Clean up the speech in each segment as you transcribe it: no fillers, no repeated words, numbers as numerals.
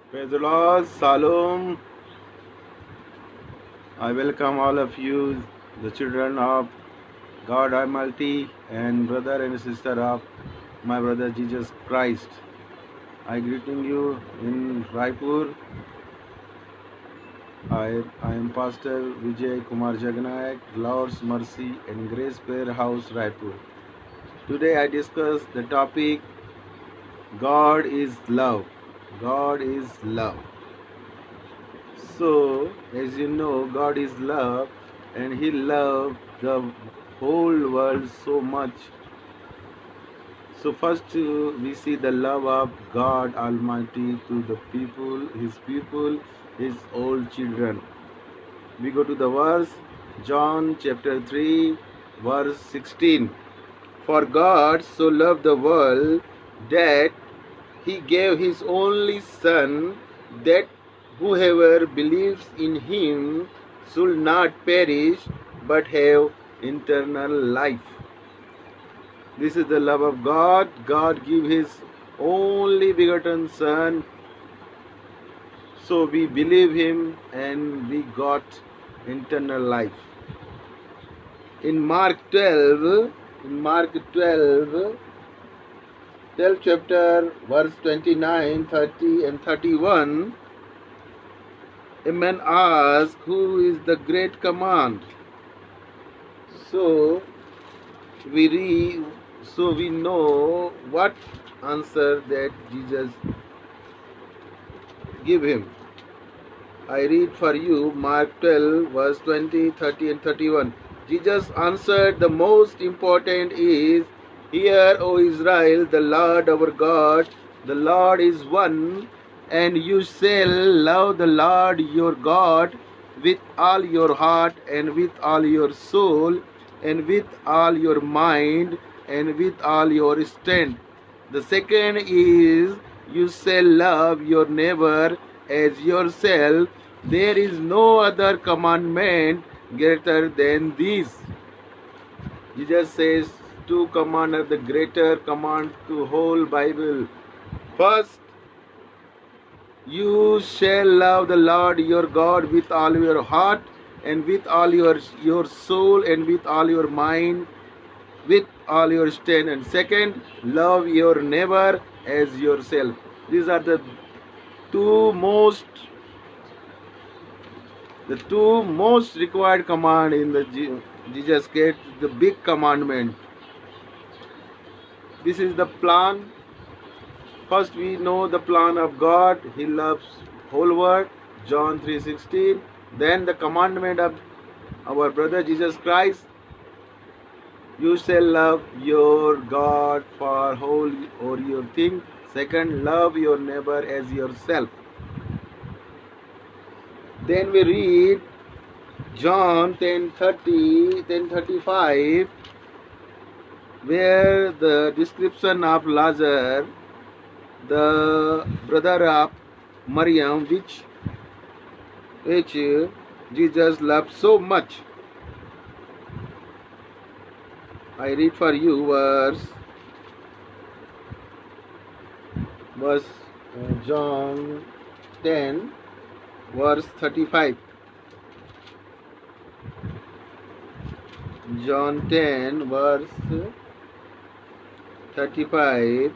Praise the Lord, Salom. I welcome all of you, the children of God Almighty and brother and sister of my brother Jesus Christ. I greeting you in Raipur. I am Pastor Vijay Kumar Jagnaik, Lord's Mercy and Grace Prayer House, Raipur. Today I discuss the topic God is love. God is love. So, as you know, God is love and He loved the whole world so much. So, first we see the love of God Almighty to the people, His old children. We go to the verse, John chapter 3, verse 16. For God so loved the world that He gave His only Son, that whoever believes in Him should not perish but have eternal life. This is the love of God. God gave His only begotten Son, so we believe Him and we got eternal life. In Mark 12 chapter, verse 29, 30 and 31, a man asked, who is the great command? So we know what answer that Jesus give him. I read for you Mark 12, verse 20, 30 and 31. Jesus answered, the most important is, hear, O Israel, the Lord our God, the Lord is one, and you shall love the Lord your God with all your heart and with all your soul and with all your mind and with all your strength. The second is, you shall love your neighbor as yourself. There is no other commandment greater than this. Jesus says two commands are the greater command to whole Bible. First, you shall love the Lord your God with all your heart and with all your soul and with all your mind, with all your strength. And second, love your neighbor as yourself. These are the two most required command in the Jesus gave, the big commandment. This is the plan. First we know the plan of God. He loves whole world, John 3:16. Then the commandment of our brother Jesus Christ, you shall love your God for whole or your thing. Second, love your neighbor as yourself. Then we read John 10:35, where the description of Lazarus, the brother of Maryam, which Jesus loved so much. I read for you verse John 10, verse 35. John 10, verse 35.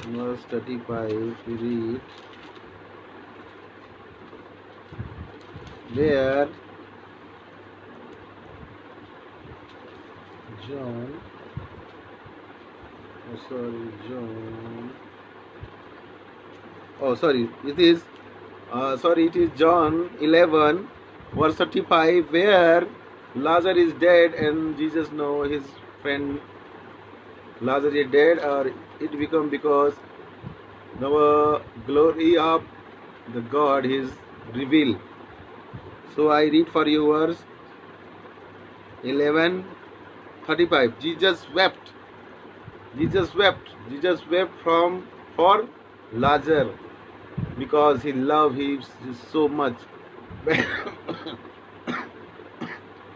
Verse 35, we read, where John, it is John 11, verse 35, where Lazarus is dead and Jesus know his friend Lazarus is dead, or it become because the glory of the God is revealed. So I read for you verse 11:35. Jesus wept. Jesus wept for Lazarus because he loved him so much.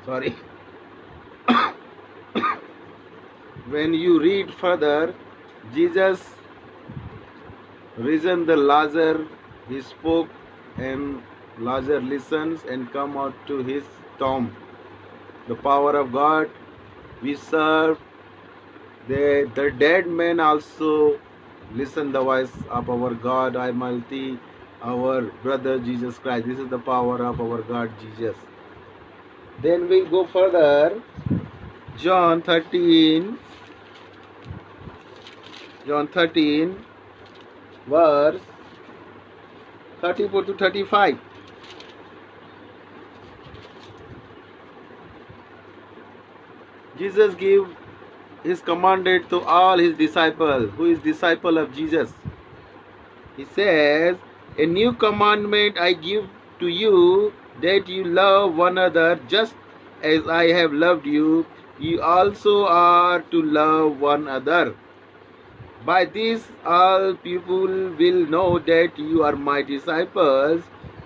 Sorry. when you read further, Jesus risen the Lazarus, he spoke, and Lazarus listens and come out to his tomb. The power of God we serve, the dead men also listen the voice of our God Almighty, our brother Jesus Christ. This is the power of our God Jesus. Then we go further. John 13, verse 34 to 35. Jesus gave his commanded to all his disciples, who is disciple of Jesus. He says, a new commandment I give to you, that you love one another just as I have loved you. You also are to love one another. By this all people will know that you are my disciples,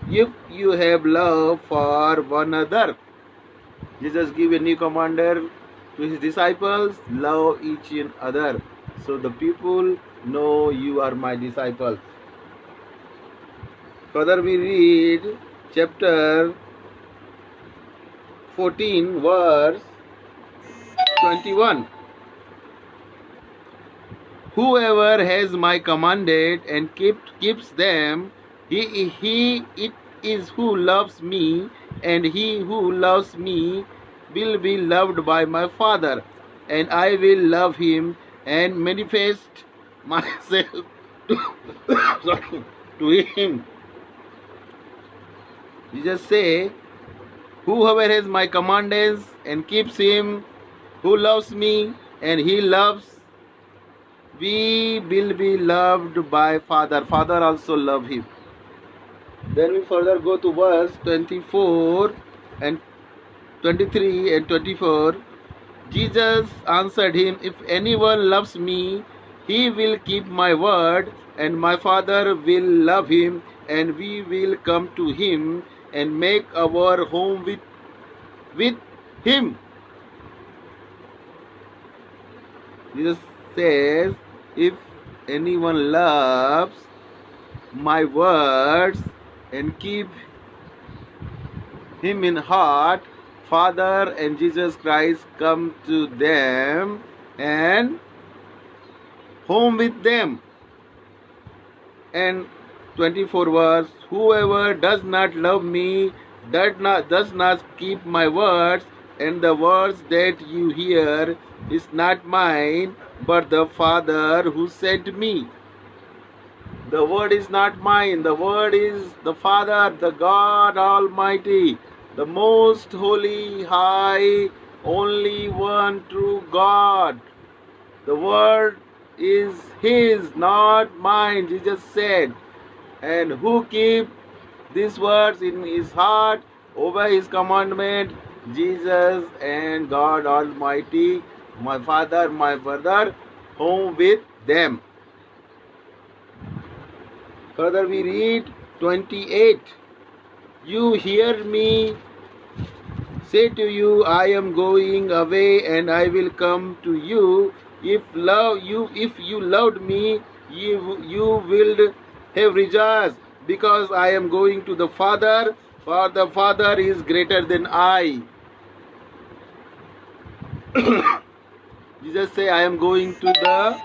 if you have love for one another. Jesus gave a new commander to his disciples, love each other. So the people know you are my disciples. Further we read chapter 14, verse 21. Whoever has my commanded and keeps them, it is who loves me, and he who loves me will be loved by my Father, and I will love him and manifest myself to him. Jesus say, whoever has my commandments and keeps him, who loves me and he loves, we will be loved by Father. Father also love him. Then we further go to verse 24 and 23 and 24. Jesus answered him, if anyone loves me, he will keep my word, and my Father will love him, and we will come to him and make our home with him. Jesus says, if anyone loves my words and keep him in heart, Father and Jesus Christ come to them and home with them. And 24 verse, whoever does not love me does not keep my words, and the words that you hear is not mine, but the Father who sent me. The word is not mine, the word is the Father, the God Almighty, the most holy, high, only one true God. The word is his, not mine, Jesus said. And who keep these words in his heart, obey his commandment, Jesus and God Almighty, my Father, my brother, home with them. Further we read 28. You hear me say to you, I am going away and I will come to you. If you loved me, you will have rejoiced, because I am going to the Father, for the Father is greater than I. Jesus say, I am going to the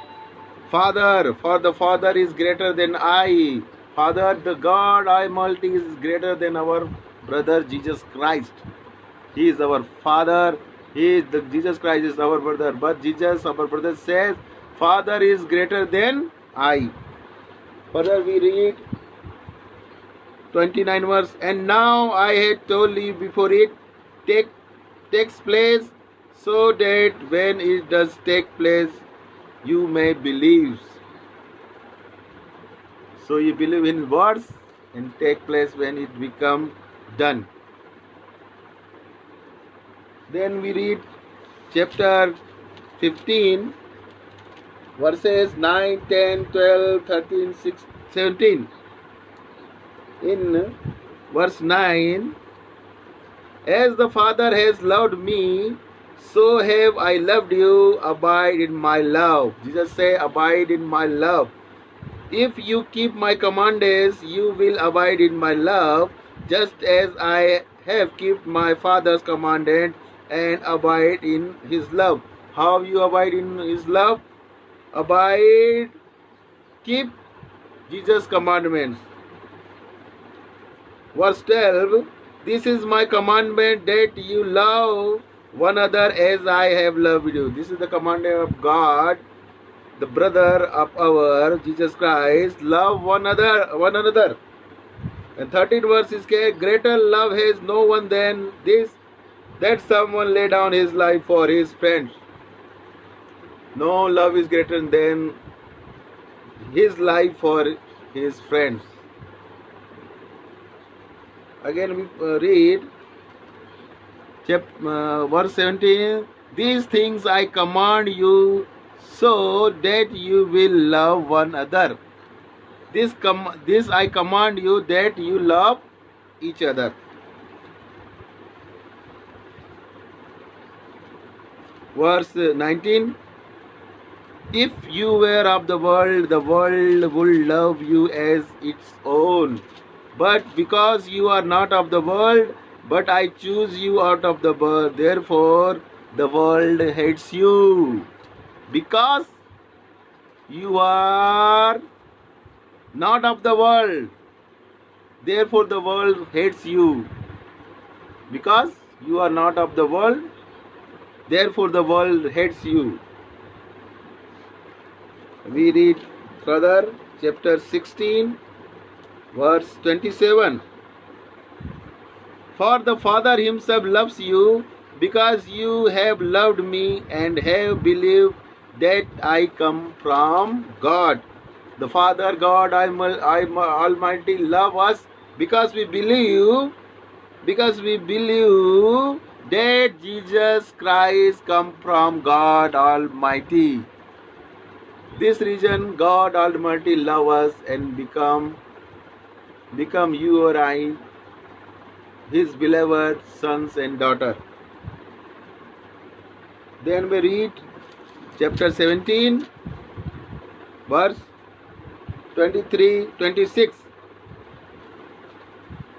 Father, for the Father is greater than I. Father, the God Almighty, is greater than our brother Jesus Christ. He is our Father. Jesus Christ is our brother. But Jesus, our brother, says, Father is greater than I. Further we read 29 verse, and now I had told you before it takes place, so that when it does take place, you may believe. So you believe in words and take place when it become done. Then we read chapter 15, verses 9, 10, 12, 13, 16, 17. In verse 9, as the Father has loved me, so have I loved you, abide in my love. Jesus said, abide in my love. If you keep my commandments, you will abide in my love, just as I have kept my Father's commandment and abide in his love. How you abide in his love? Abide, keep Jesus' commandments. Verse 12, this is my commandment, that you love one another as I have loved you. This is the commandment of God, the brother of our Jesus Christ. Love one another. And 13th verse is, greater love has no one than this, that someone lay down his life for his friends. No love is greater than his life for his friends. Again we read verse 17. These things I command you, so that you will love one another. This I command you, that you love each other. Verse 19. If you were of the world would love you as its own. But because you are not of the world, but I choose you out of the world, therefore the world hates you. Because you are not of the world, therefore the world hates you. Because you are not of the world, therefore the world hates you. We read further, chapter 16, verse 27. For the Father himself loves you, because you have loved me and have believed that I come from God. The Father, God Almighty, love us because we believe that Jesus Christ come from God Almighty. This reason God Almighty love us and become you or I, his beloved sons and daughters. Then we read chapter 17, verse 23-26.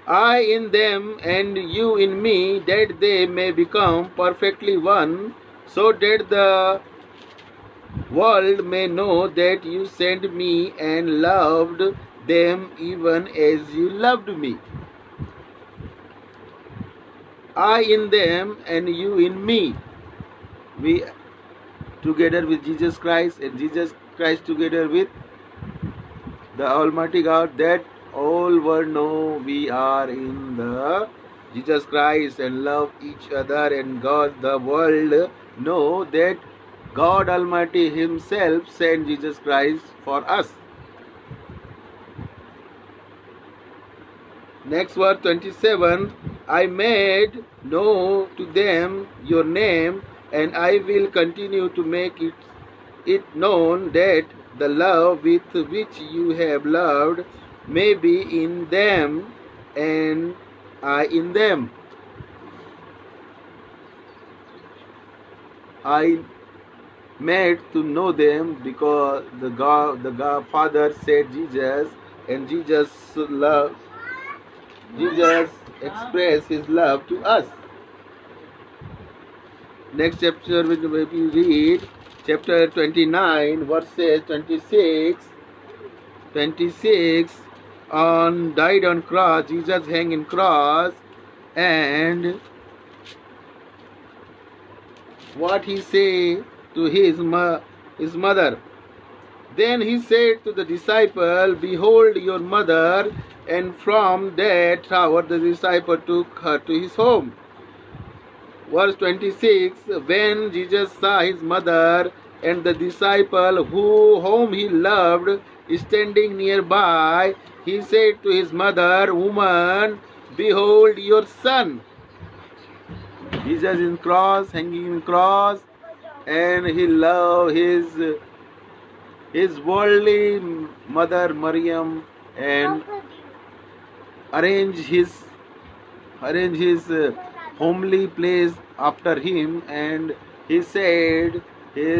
I in them and you in me, that they may become perfectly one, so that the world may know that you sent me and loved them even as you loved me. I in them and you in me. We together with Jesus Christ, and Jesus Christ together with the Almighty God, that all world know we are in the Jesus Christ and love each other, and God, the world know that God Almighty himself sent Jesus Christ for us. Next verse 27. I made known to them your name, and I will continue to make it known, that the love with which you have loved may be in them and I in them. I made to know them because the God Father said Jesus, and Jesus expressed his love to us. Next chapter we read chapter 29, verses 26. On died on cross, Jesus hang in cross, and what he say to his mother. Then he said to the disciple, behold your mother. And from that hour the disciple took her to his home. Verse 26, when Jesus saw his mother and the disciple whom he loved standing nearby, he said to his mother, woman, behold your son. Jesus in cross, hanging in cross, and he loved his worldly mother Maryam, and arrange his homely place after him, and he said,